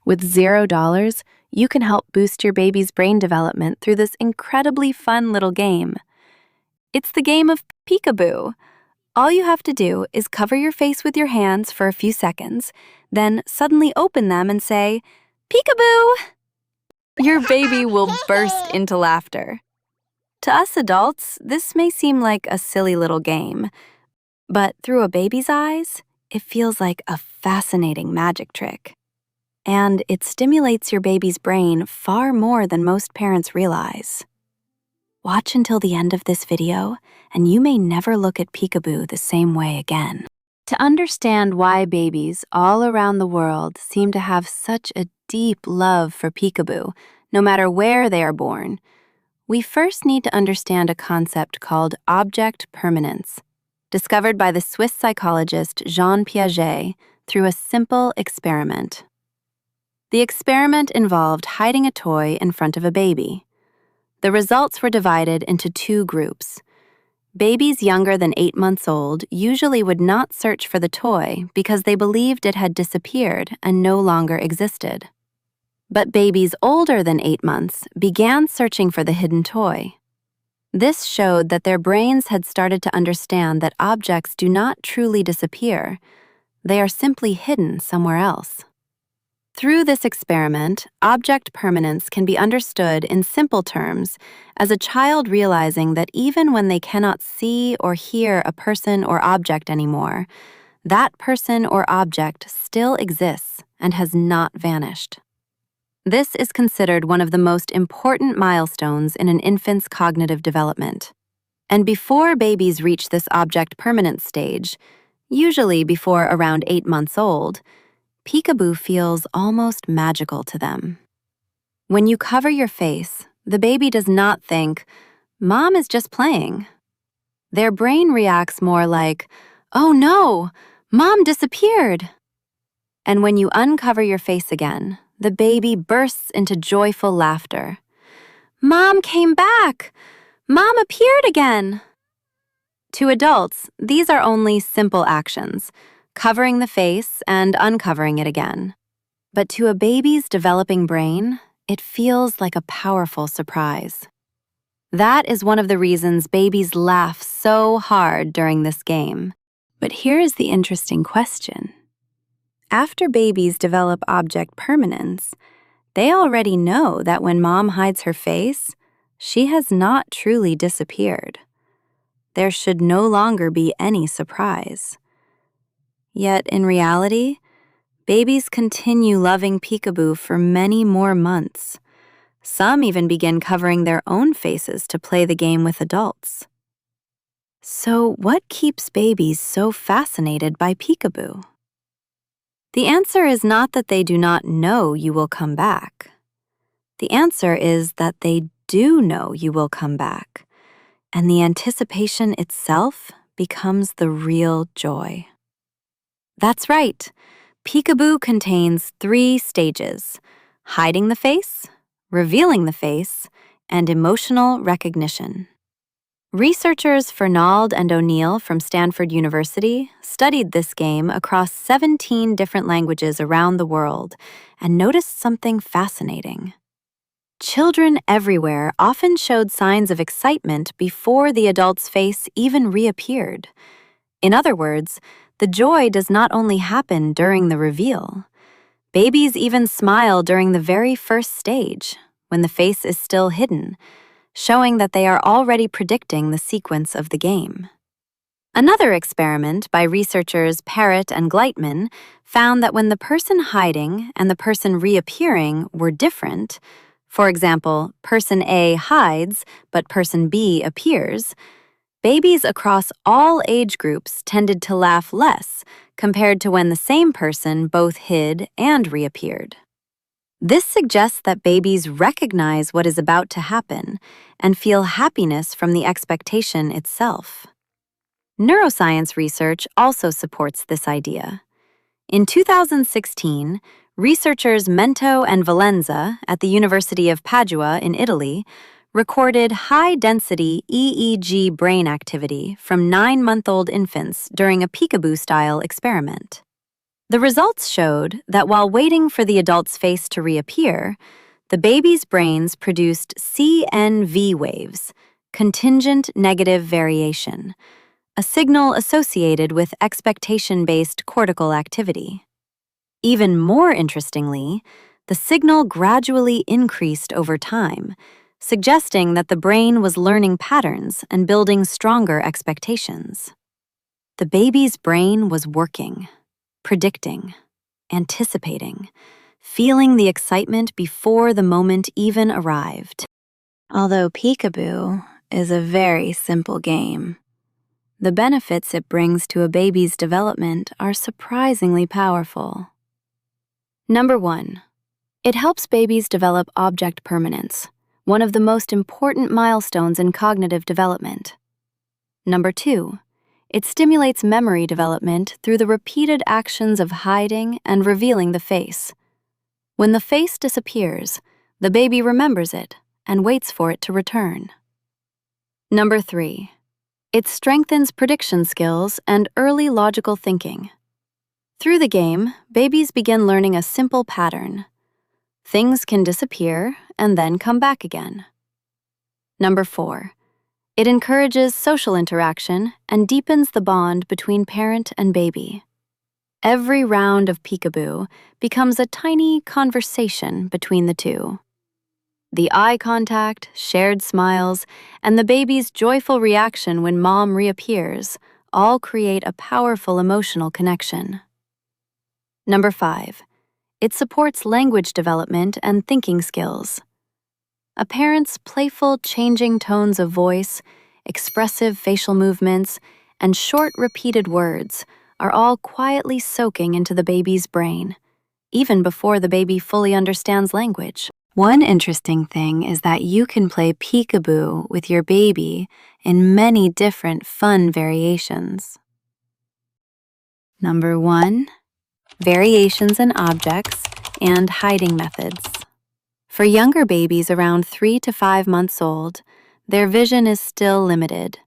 With $0, you can help boost your baby's brain development through this incredibly fun little game. It's the game of peekaboo. All you have to do is cover your face with your hands for a few seconds, then suddenly open them and say, "Peekaboo!" Your baby will burst into laughter. To us adults, this may seem like a silly little game, but through a baby's eyes, it feels like a fascinating magic trick. And it stimulates your baby's brain far more than most parents realize. Watch until the end of this video, and you may never look at peekaboo the same way again. To understand why babies all around the world seem to have such a deep love for peekaboo, no matter where they are born, we first need to understand a concept called object permanence, discovered by the Swiss psychologist Jean Piaget through a simple experiment. The experiment involved hiding a toy in front of a baby. The results were divided into two groups. Babies younger than 8 months old usually would not search for the toy because they believed it had disappeared and no longer existed. But babies older than 8 months began searching for the hidden toy. This showed that their brains had started to understand that objects do not truly disappear. They are simply hidden somewhere else. Through this experiment, object permanence can be understood in simple terms as a child realizing that even when they cannot see or hear a person or object anymore, that person or object still exists and has not vanished. This is considered one of the most important milestones in an infant's cognitive development. And before babies reach this object permanence stage, usually before around 8 months old, peekaboo feels almost magical to them. When you cover your face, the baby does not think, "Mom is just playing." Their brain reacts more like, "Oh no, Mom disappeared." And when you uncover your face again, the baby bursts into joyful laughter. "Mom came back! Mom appeared again!" To adults, these are only simple actions, covering the face and uncovering it again. But to a baby's developing brain, it feels like a powerful surprise. That is one of the reasons babies laugh so hard during this game. But here is the interesting question. After babies develop object permanence, they already know that when Mom hides her face, she has not truly disappeared. There should no longer be any surprise. Yet, in reality, babies continue loving peekaboo for many more months. Some even begin covering their own faces to play the game with adults. So, what keeps babies so fascinated by peekaboo? The answer is not that they do not know you will come back. The answer is that they do know you will come back, and the anticipation itself becomes the real joy. That's right. Peekaboo contains 3 stages: hiding the face, revealing the face, and emotional recognition. Researchers Fernald and O'Neill from Stanford University studied this game across 17 different languages around the world and noticed something fascinating. Children everywhere often showed signs of excitement before the adult's face even reappeared. In other words, the joy does not only happen during the reveal. Babies even smile during the very first stage, when the face is still hidden, showing that they are already predicting the sequence of the game. Another experiment by researchers Parrott and Gleitman found that when the person hiding and the person reappearing were different, for example, person A hides but person B appears, babies across all age groups tended to laugh less compared to when the same person both hid and reappeared. This suggests that babies recognize what is about to happen and feel happiness from the expectation itself. Neuroscience research also supports this idea. In 2016, researchers Mento and Valenza at the University of Padua in Italy recorded high-density EEG brain activity from 9-month-old infants during a peekaboo-style experiment. The results showed that while waiting for the adult's face to reappear, the baby's brains produced CNV waves, contingent negative variation, a signal associated with expectation-based cortical activity. Even more interestingly, the signal gradually increased over time, suggesting that the brain was learning patterns and building stronger expectations. The baby's brain was working, predicting, anticipating, feeling the excitement before the moment even arrived. Although peekaboo is a very simple game, the benefits it brings to a baby's development are surprisingly powerful. Number 1. It helps babies develop object permanence, one of the most important milestones in cognitive development. Number 2. It stimulates memory development through the repeated actions of hiding and revealing the face. When the face disappears, the baby remembers it and waits for it to return. Number 3. It strengthens prediction skills and early logical thinking. Through the game, babies begin learning a simple pattern. Things can disappear and then come back again. Number 4. It encourages social interaction and deepens the bond between parent and baby. Every round of peekaboo becomes a tiny conversation between the two. The eye contact, shared smiles, and the baby's joyful reaction when mom reappears all create a powerful emotional connection. Number 5. It supports language development and thinking skills. A parent's playful changing tones of voice, expressive facial movements, and short repeated words are all quietly soaking into the baby's brain, even before the baby fully understands language. One interesting thing is that you can play peekaboo with your baby in many different fun variations. Number 1. Variations in objects and hiding methods. For younger babies around 3 to 5 months old, their vision is still limited.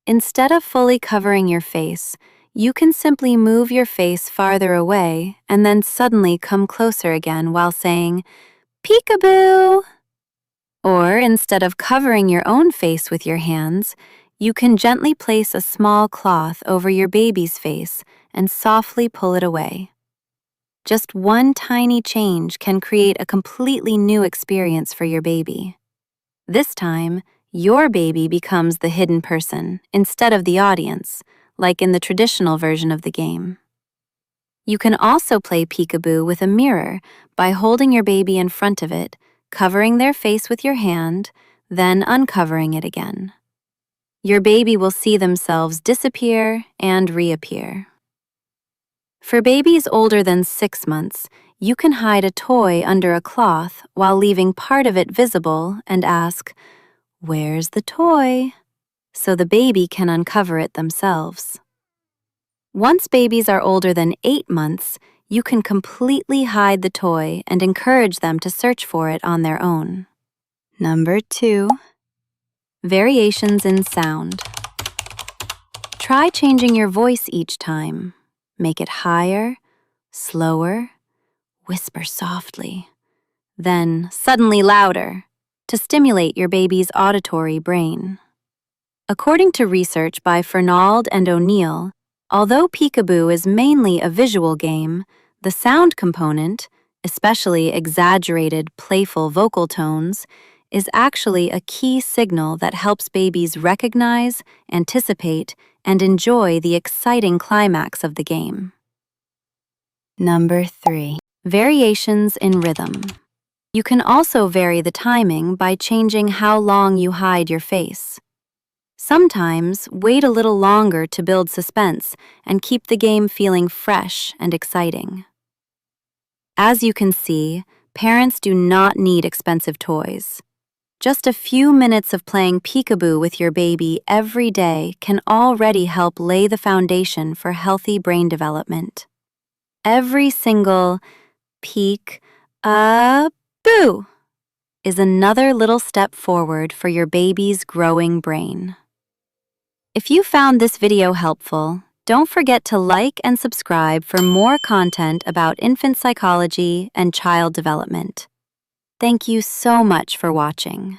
Instead of fully covering your face, you can simply move your face farther away and then suddenly come closer again while saying, "Peekaboo!" Or instead of covering your own face with your hands, you can gently place a small cloth over your baby's face and softly pull it away. Just one tiny change can create a completely new experience for your baby. This time, your baby becomes the hidden person instead of the audience, like in the traditional version of the game. You can also play peekaboo with a mirror by holding your baby in front of it, covering their face with your hand, then uncovering it again. Your baby will see themselves disappear and reappear. For babies older than 6 months, you can hide a toy under a cloth while leaving part of it visible and ask, "Where's the toy?" so the baby can uncover it themselves. Once babies are older than 8 months, you can completely hide the toy and encourage them to search for it on their own. Number 2. Variations in sound. Try changing your voice each time. Make it higher, slower, whisper softly, then suddenly louder to stimulate your baby's auditory brain. According to research by Fernald and O'Neill, although peekaboo is mainly a visual game, the sound component, especially exaggerated, playful vocal tones, is actually a key signal that helps babies recognize, anticipate, and enjoy the exciting climax of the game. Number 3. Variations in rhythm. You can also vary the timing by changing how long you hide your face. Sometimes wait a little longer to build suspense and keep the game feeling fresh and exciting. As you can see, parents do not need expensive toys. Just a few minutes of playing peekaboo with your baby every day can already help lay the foundation for healthy brain development. Every single peek-a-boo is another little step forward for your baby's growing brain. If you found this video helpful, Don't forget to like and subscribe for more content about infant psychology and child development. Thank you so much for watching.